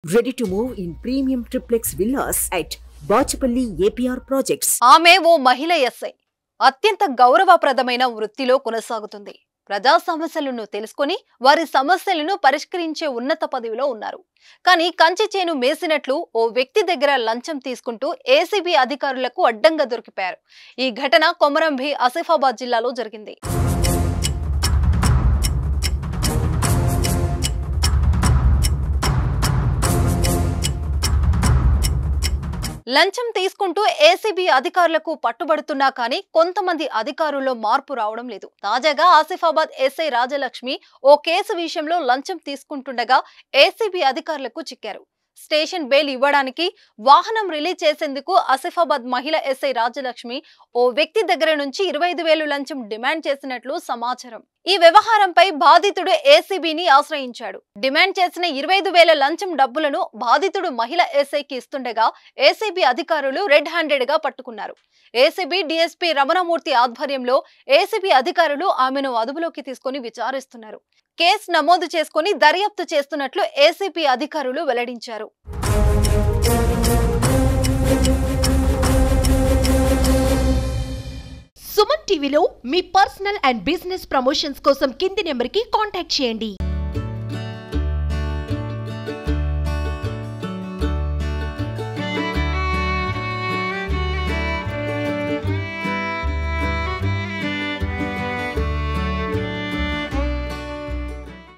Ready to move in premium triplex villas at Bachapalli APR projects. ఆమె ఓ మహిళ SI అత్యంత గౌరవప్రదమైన వృత్తిలో కొనసాగుతుంది. ప్రజా సమస్యలను తెలుసుకొని వారి సమస్యలను పరిష్కరించే ఉన్నత పదవిలో ఉన్నారు. కానీ కంచి చేను మేసినట్లు ఓ వ్యక్తి దగ్గర లంచం తీసుకుంటూ ఏసీబీ అధికారులకు అడ్డంగా దొరికిపోయారు. ఈ ఘటన కొమరంభీ ఆసిఫాబాద్ జిల్లాలో జరిగింది. లంచం తీసుకుంటూ ఏసీబీ అధికారులకు పట్టుబడుతున్నా కానీ కొంతమంది అధికారుల్లో మార్పు రావడం లేదు. తాజాగా ఆసిఫాబాద్ ఎస్ఐ రాజలక్ష్మి ఓ కేసు విషయంలో లంచం తీసుకుంటుండగా ఏసీబీ అధికారులకు చిక్కారు. స్టేషన్ బెయిల్ ఇవ్వడానికి వాహనం రిలీజ్ చేసేందుకు ఆసిఫాబాద్ మహిళ ఎస్ఐ రాజలక్ష్మి ఓ వ్యక్తి దగ్గర నుంచి 25,000 లంచం డిమాండ్ చేసినట్లు సమాచారం. ఈ వ్యవహారంపై బాధితుడు ఏసీబీని ఆశ్రయించాడు. డిమాండ్ చేసిన 25,000 లంచం డబ్బులను బాధితుడు మహిళ ఎస్ఐకి ఇస్తుండగా ఏసీబీ అధికారులు రెడ్ హ్యాండెడ్ గా పట్టుకున్నారు. ఏసీబీ డీఎస్పీ రమణమూర్తి ఆధ్వర్యంలో ఏసీబీ అధికారులు ఆమెను అదుపులోకి తీసుకుని విచారిస్తున్నారు. కేసు నమోదు చేసుకుని దర్యాప్తు చేస్తున్నట్లు ఏసీబీ అధికారులు వెల్లడించారు. సుమన్ టీవీలో మీ పర్సనల్ అండ్ బిజినెస్ ప్రమోషన్స్ కోసం కింది నెంబర్కి కాంటాక్ట్ చేయండి.